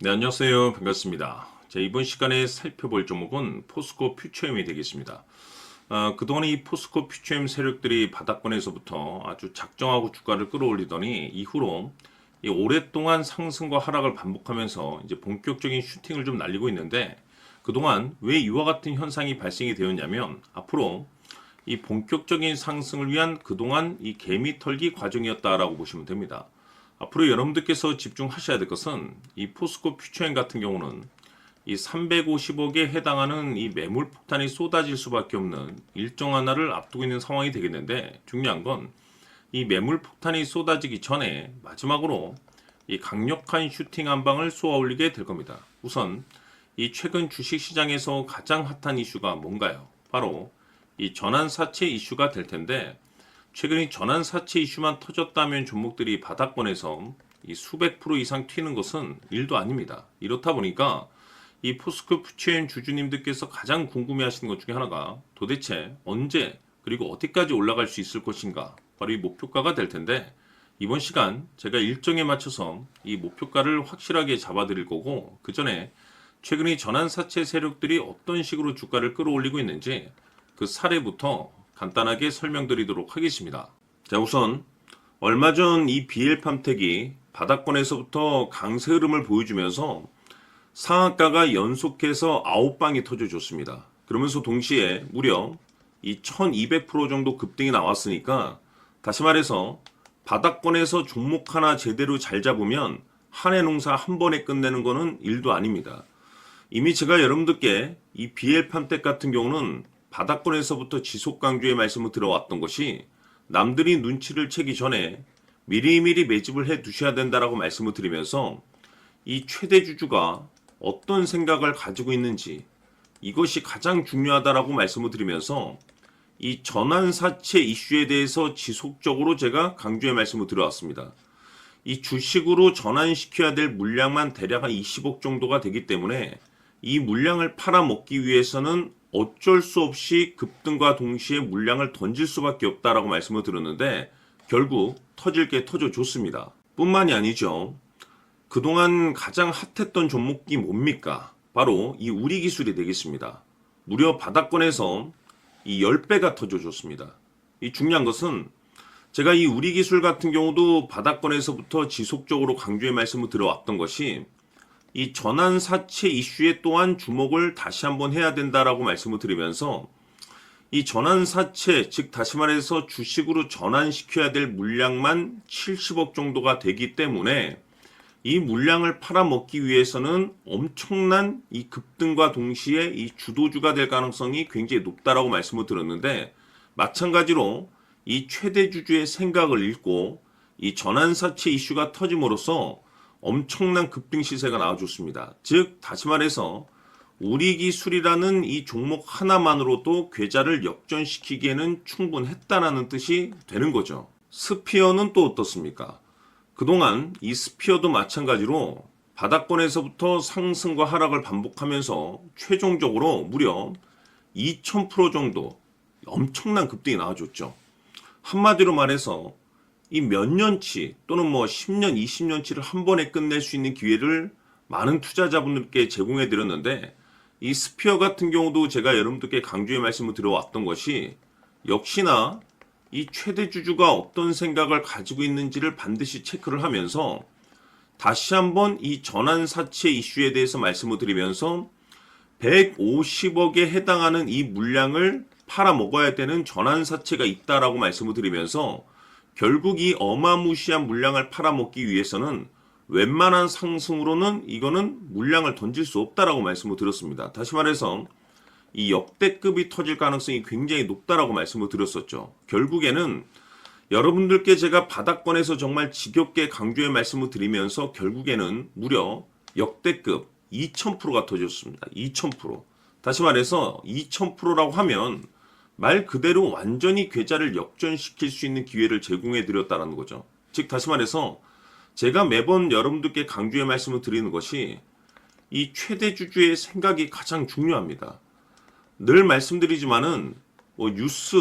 네, 안녕하세요. 반갑습니다. 자, 이번 시간에 살펴볼 종목은 포스코 퓨처엠이 되겠습니다. 그동안 이 포스코 퓨처엠 세력들이 바닥권에서부터 아주 작정하고 주가를 끌어올리더니 이후로 이 오랫동안 상승과 하락을 반복하면서 이제 본격적인 슈팅을 좀 날리고 있는데 그동안 왜 이와 같은 현상이 발생이 되었냐면 앞으로 이 본격적인 상승을 위한 그동안 이 개미 털기 과정이었다라고 보시면 됩니다. 앞으로 여러분들께서 집중하셔야 될 것은 이 포스코 퓨처엠 같은 경우는 이 350억에 해당하는 이 매물 폭탄이 쏟아질 수밖에 없는 일정 하나를 앞두고 있는 상황이 되겠는데 중요한 건 이 매물 폭탄이 쏟아지기 전에 마지막으로 이 강력한 슈팅 한 방을 쏘아 올리게 될 겁니다. 우선 이 최근 주식 시장에서 가장 핫한 이슈가 뭔가요? 바로 이 전환사채 이슈가 될 텐데 최근 이 전환사채 이슈만 터졌다면 종목들이 바닥권에서 이 수백 프로 이상 튀는 것은 일도 아닙니다. 이렇다 보니까 이 포스코 퓨처엠 주주님들께서 가장 궁금해하시는 것 중에 하나가 도대체 언제 그리고 어디까지 올라갈 수 있을 것인가 바로 이 목표가가 될 텐데 이번 시간 제가 일정에 맞춰서 이 목표가를 확실하게 잡아드릴 거고 그 전에 최근 이 전환사채 세력들이 어떤 식으로 주가를 끌어올리고 있는지 그 사례부터 간단하게 설명드리도록 하겠습니다. 자, 우선 얼마 전 이 BL팜텍이 바닥권에서부터 강세 흐름을 보여주면서 상한가가 연속해서 9방이 터져줬습니다. 그러면서 동시에 무려 이 1200% 정도 급등이 나왔으니까 다시 말해서 바닥권에서 종목 하나 제대로 잘 잡으면 한 해 농사 한 번에 끝내는 거는 일도 아닙니다. 이미 제가 여러분들께 이 BL팜텍 같은 경우는 바닥권에서부터 지속 강조의 말씀을 들어왔던 것이 남들이 눈치를 채기 전에 미리미리 매집을 해 두셔야 된다라고 말씀을 드리면서 이 최대 주주가 어떤 생각을 가지고 있는지 이것이 가장 중요하다라고 말씀을 드리면서 이 전환사채 이슈에 대해서 지속적으로 제가 강조의 말씀을 드려왔습니다. 이 주식으로 전환시켜야 될 물량만 대략 한 20억 정도가 되기 때문에 이 물량을 팔아먹기 위해서는 어쩔 수 없이 급등과 동시에 물량을 던질 수밖에 없다라고 말씀을 드렸는데 결국 터질 게 터져줬습니다. 뿐만이 아니죠. 그동안 가장 핫했던 종목이 뭡니까? 바로 이 우리기술이 되겠습니다. 무려 바닥권에서 이 10배가 터져줬습니다. 이 중요한 것은 제가 이 우리기술 같은 경우도 바닥권에서부터 지속적으로 강조의 말씀을 들어왔던 것이 이 전환사채 이슈에 또한 주목을 다시 한번 해야 된다라고 말씀을 드리면서 이 전환사채, 즉 다시 말해서 주식으로 전환시켜야 될 물량만 70억 정도가 되기 때문에 이 물량을 팔아먹기 위해서는 엄청난 이 급등과 동시에 이 주도주가 될 가능성이 굉장히 높다라고 말씀을 드렸는데 마찬가지로 이 최대 주주의 생각을 읽고 이 전환사채 이슈가 터짐으로써 엄청난 급등 시세가 나와줬습니다. 즉 다시 말해서 우리기술이라는 이 종목 하나만으로도 계좌를 역전시키기에는 충분했다라는 뜻이 되는 거죠. 스피어는 또 어떻습니까? 그동안 이 스피어도 마찬가지로 바닥권에서부터 상승과 하락을 반복하면서 최종적으로 무려 2000% 정도 엄청난 급등이 나와줬죠. 한마디로 말해서 이 몇 년치 또는 뭐 10년, 20년치를 한 번에 끝낼 수 있는 기회를 많은 투자자분들께 제공해 드렸는데 이 스피어 같은 경우도 제가 여러분들께 강조의 말씀을 드려왔던 것이 역시나 이 최대 주주가 어떤 생각을 가지고 있는지를 반드시 체크를 하면서 다시 한번 이 전환사채 이슈에 대해서 말씀을 드리면서 150억에 해당하는 이 물량을 팔아먹어야 되는 전환사채가 있다라고 말씀을 드리면서 결국 이 어마무시한 물량을 팔아먹기 위해서는 웬만한 상승으로는 이거는 물량을 던질 수 없다라고 말씀을 드렸습니다. 다시 말해서 이 역대급이 터질 가능성이 굉장히 높다라고 말씀을 드렸었죠. 결국에는 여러분들께 제가 바닥권에서 정말 지겹게 강조의 말씀을 드리면서 결국에는 무려 역대급 2000%가 터졌습니다. 2000%. 다시 말해서 2000%라고 하면 말 그대로 완전히 계좌를 역전시킬 수 있는 기회를 제공해 드렸다는 거죠. 즉 다시 말해서 제가 매번 여러분들께 강조의 말씀을 드리는 것이 이 최대 주주의 생각이 가장 중요합니다. 늘 말씀드리지만은 뭐 뉴스,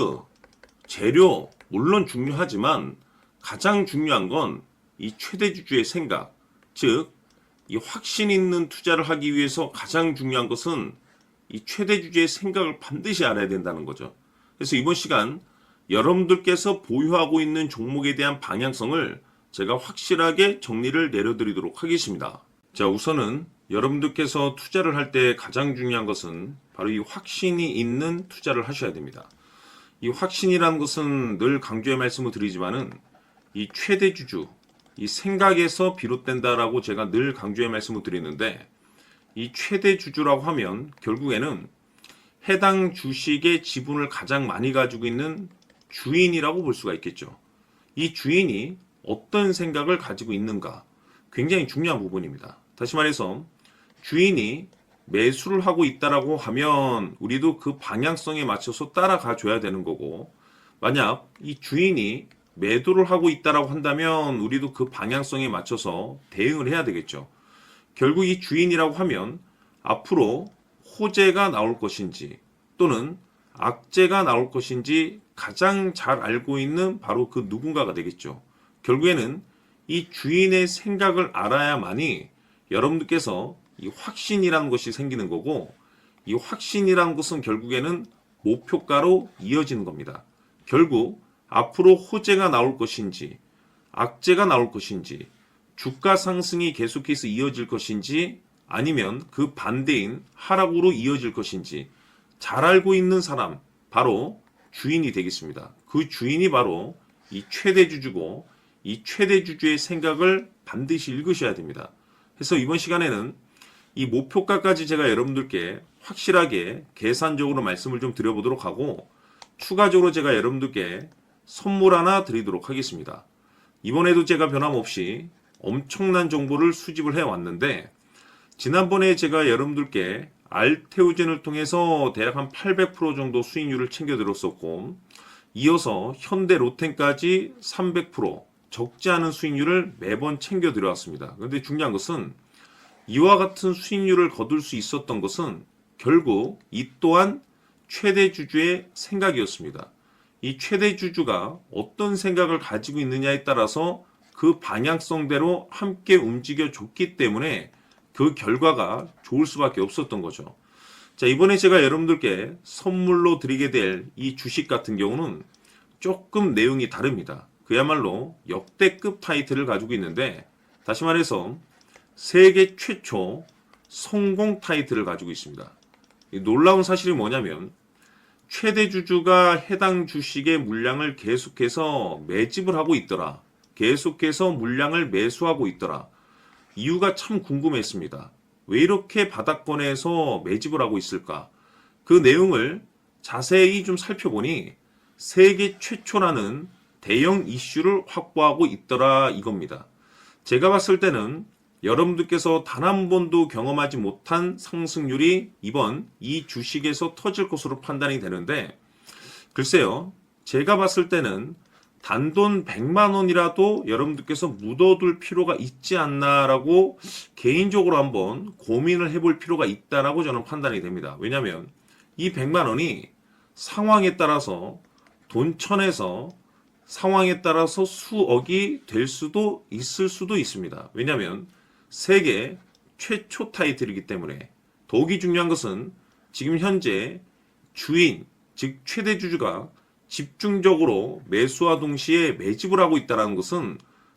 재료 물론 중요하지만 가장 중요한 건 이 최대 주주의 생각, 즉 이 확신 있는 투자를 하기 위해서 가장 중요한 것은 이 최대 주주의 생각을 반드시 알아야 된다는 거죠. 그래서 이번 시간 여러분들께서 보유하고 있는 종목에 대한 방향성을 제가 확실하게 정리를 내려드리도록 하겠습니다. 자, 우선은 여러분들께서 투자를 할 때 가장 중요한 것은 바로 이 확신이 있는 투자를 하셔야 됩니다. 이 확신이라는 것은 늘 강조의 말씀을 드리지만은 이 최대 주주, 이 생각에서 비롯된다라고 제가 늘 강조의 말씀을 드리는데, 이 최대 주주라고 하면 결국에는 해당 주식의 지분을 가장 많이 가지고 있는 주인이라고 볼 수가 있겠죠. 이 주인이 어떤 생각을 가지고 있는가, 굉장히 중요한 부분입니다. 다시 말해서 주인이 매수를 하고 있다라고 하면 우리도 그 방향성에 맞춰서 따라가 줘야 되는 거고, 만약 이 주인이 매도를 하고 있다라고 한다면 우리도 그 방향성에 맞춰서 대응을 해야 되겠죠. 결국 이 주인이라고 하면 앞으로 호재가 나올 것인지 또는 악재가 나올 것인지 가장 잘 알고 있는 바로 그 누군가가 되겠죠. 결국에는 이 주인의 생각을 알아야만이 여러분들께서 이 확신이라는 것이 생기는 거고, 이 확신이라는 것은 결국에는 목표가로 이어지는 겁니다. 결국 앞으로 호재가 나올 것인지 악재가 나올 것인지 주가 상승이 계속해서 이어질 것인지 아니면 그 반대인 하락으로 이어질 것인지 잘 알고 있는 사람, 바로 주인이 되겠습니다. 그 주인이 바로 이 최대 주주고, 이 최대 주주의 생각을 반드시 읽으셔야 됩니다. 그래서 이번 시간에는 이 목표가까지 제가 여러분들께 확실하게 계산적으로 말씀을 좀 드려보도록 하고, 추가적으로 제가 여러분들께 선물 하나 드리도록 하겠습니다. 이번에도 제가 변함없이 엄청난 정보를 수집을 해왔는데, 지난번에 제가 여러분들께 알테오젠을 통해서 대략 한 800% 정도 수익률을 챙겨드렸었고, 이어서 현대 로텐까지 300% 적지 않은 수익률을 매번 챙겨드려왔습니다. 그런데 중요한 것은 이와 같은 수익률을 거둘 수 있었던 것은 결국 이 또한 최대 주주의 생각이었습니다. 이 최대 주주가 어떤 생각을 가지고 있느냐에 따라서 그 방향성대로 함께 움직여 줬기 때문에 그 결과가 좋을 수밖에 없었던 거죠. 자, 이번에 제가 여러분들께 선물로 드리게 될 이 주식 같은 경우는 조금 내용이 다릅니다. 그야말로 역대급 타이틀을 가지고 있는데, 다시 말해서 세계 최초 성공 타이틀을 가지고 있습니다. 놀라운 사실이 뭐냐면 최대 주주가 해당 주식의 물량을 계속해서 매집을 하고 있더라. 계속해서 물량을 매수하고 있더라. 이유가 참 궁금했습니다. 왜 이렇게 바닥권에서 매집을 하고 있을까? 그 내용을 자세히 좀 살펴보니 세계 최초라는 대형 이슈를 확보하고 있더라 이겁니다. 제가 봤을 때는 여러분들께서 단 한 번도 경험하지 못한 상승률이 이번 이 주식에서 터질 것으로 판단이 되는데, 글쎄요, 제가 봤을 때는 단돈 100만 원이라도 여러분들께서 묻어둘 필요가 있지 않나라고 개인적으로 한번 고민을 해볼 필요가 있다라고 저는 판단이 됩니다. 왜냐하면 이 100만 원이 상황에 따라서 돈천에서 상황에 따라서 수억이 될 수도 있을 수도 있습니다. 왜냐하면 세계 최초 타이틀이기 때문에. 더욱이 중요한 것은 지금 현재 주인, 즉 최대 주주가 집중적으로 매수와 동시에 매집을 하고 있다는 것은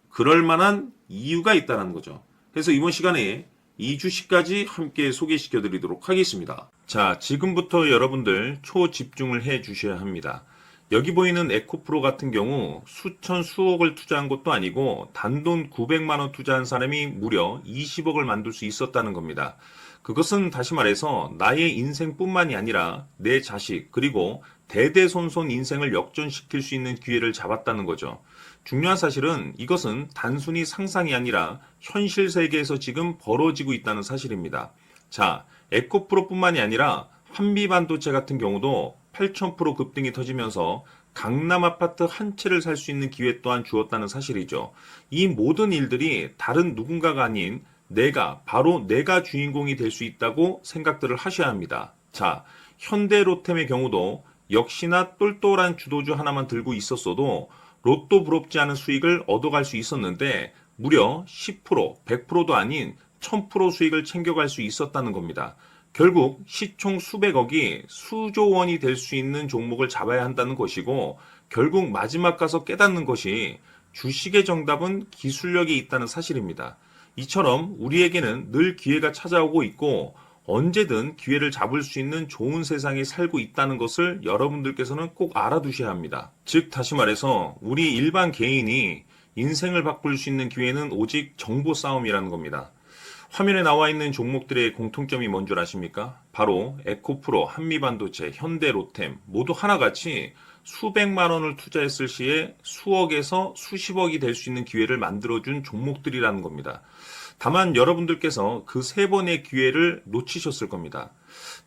그럴 만한 이유가 있다는 거죠. 그래서 이번 시간에 이 주식까지 함께 소개시켜 드리도록 하겠습니다. 자, 지금부터 여러분들 초집중을 해 주셔야 합니다. 여기 보이는 에코프로 같은 경우 수천 수억을 투자한 것도 아니고 단돈 900만 원 투자한 사람이 무려 20억을 만들 수 있었다는 겁니다. 그것은 다시 말해서 나의 인생뿐만이 아니라 내 자식 그리고 대대손손 인생을 역전시킬 수 있는 기회를 잡았다는 거죠. 중요한 사실은 이것은 단순히 상상이 아니라 현실 세계에서 지금 벌어지고 있다는 사실입니다. 자, 에코프로뿐만이 아니라 한미반도체 같은 경우도 8,000% 급등이 터지면서 강남 아파트 한 채를 살 수 있는 기회 또한 주었다는 사실이죠. 이 모든 일들이 다른 누군가가 아닌 바로 내가 주인공이 될 수 있다고 생각들을 하셔야 합니다. 자, 현대로템의 경우도 역시나 똘똘한 주도주 하나만 들고 있었어도 로또 부럽지 않은 수익을 얻어갈 수 있었는데 무려 10%, 100%도 아닌 1000% 수익을 챙겨갈 수 있었다는 겁니다. 결국 시총 수백억이 수조 원이 될 수 있는 종목을 잡아야 한다는 것이고, 결국 마지막 가서 깨닫는 것이 주식의 정답은 기술력이 있다는 사실입니다. 이처럼 우리에게는 늘 기회가 찾아오고 있고 언제든 기회를 잡을 수 있는 좋은 세상에 살고 있다는 것을 여러분들께서는 꼭 알아두셔야 합니다. 즉 다시 말해서 우리 일반 개인이 인생을 바꿀 수 있는 기회는 오직 정보 싸움이라는 겁니다. 화면에 나와 있는 종목들의 공통점이 뭔 줄 아십니까? 바로 에코프로, 한미반도체, 현대로템 모두 하나같이 수백만 원을 투자했을 시에 수억에서 수십억이 될 수 있는 기회를 만들어준 종목들이라는 겁니다. 다만 여러분들께서 그 세 번의 기회를 놓치셨을 겁니다.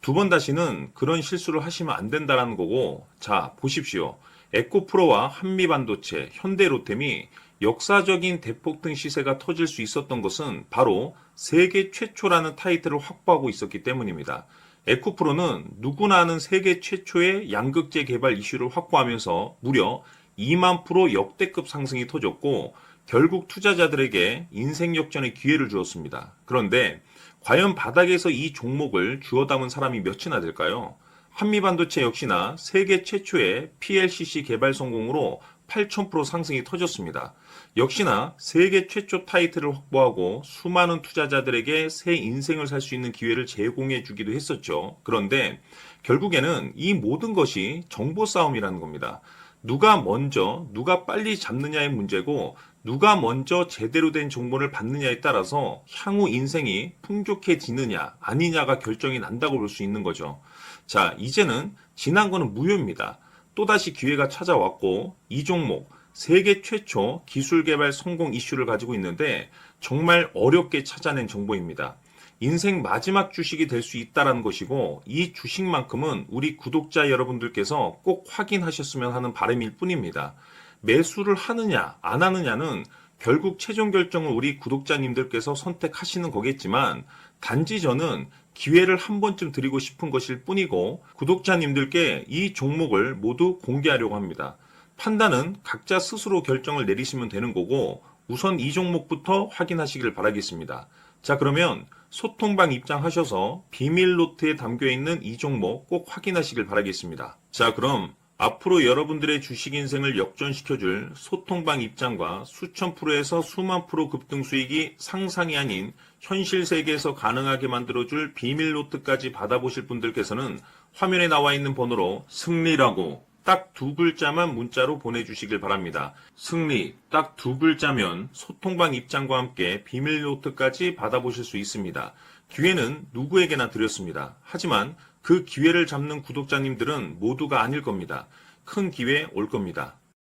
두 번 다시는 그런 실수를 하시면 안 된다는 거고, 자 보십시오. 에코프로와 한미반도체, 현대로템이 역사적인 대폭등 시세가 터질 수 있었던 것은 바로 세계 최초라는 타이틀을 확보하고 있었기 때문입니다. 에코프로는 누구나 아는 세계 최초의 양극재 개발 이슈를 확보하면서 무려 2만 프로 역대급 상승이 터졌고 결국 투자자들에게 인생 역전의 기회를 주었습니다. 그런데 과연 바닥에서 이 종목을 주워 담은 사람이 몇이나 될까요? 한미반도체 역시나 세계 최초의 PLCC 개발 성공으로 8000% 상승이 터졌습니다. 역시나 세계 최초 타이틀을 확보하고 수많은 투자자들에게 새 인생을 살 수 있는 기회를 제공해 주기도 했었죠. 그런데 결국에는 이 모든 것이 정보 싸움이라는 겁니다. 누가 먼저, 누가 빨리 잡느냐의 문제고 누가 먼저 제대로 된 정보를 받느냐에 따라서 향후 인생이 풍족해지느냐 아니냐가 결정이 난다고 볼 수 있는 거죠. 자, 이제는 지난 거는 무효입니다. 또다시 기회가 찾아왔고 이 종목 세계 최초 기술 개발 성공 이슈를 가지고 있는데 정말 어렵게 찾아낸 정보입니다. 인생 마지막 주식이 될 수 있다는 것이고 이 주식만큼은 우리 구독자 여러분들께서 꼭 확인하셨으면 하는 바람일 뿐입니다. 매수를 하느냐 안 하느냐는 결국 최종 결정을 우리 구독자님들께서 선택하시는 거겠지만 단지 저는 기회를 한 번쯤 드리고 싶은 것일 뿐이고 구독자님들께 이 종목을 모두 공개하려고 합니다. 판단은 각자 스스로 결정을 내리시면 되는 거고 우선 이 종목부터 확인하시길 바라겠습니다. 자, 그러면 소통방 입장하셔서 비밀 노트에 담겨있는 이 종목 꼭 확인하시길 바라겠습니다. 자, 그럼 앞으로 여러분들의 주식 인생을 역전시켜줄 소통방 입장과 수천 프로에서 수만 프로 급등 수익이 상상이 아닌 현실 세계에서 가능하게 만들어줄 비밀 노트까지 받아보실 분들께서는 화면에 나와 있는 번호로 승리라고 딱 두 글자만 문자로 보내주시길 바랍니다. 승리 딱 두 글자면 소통방 입장과 함께 비밀 노트까지 받아보실 수 있습니다. 기회는 누구에게나 드렸습니다. 하지만 그 기회를 잡는 구독자님들은 모두가 아닐 겁니다. 큰 기회 올 겁니다.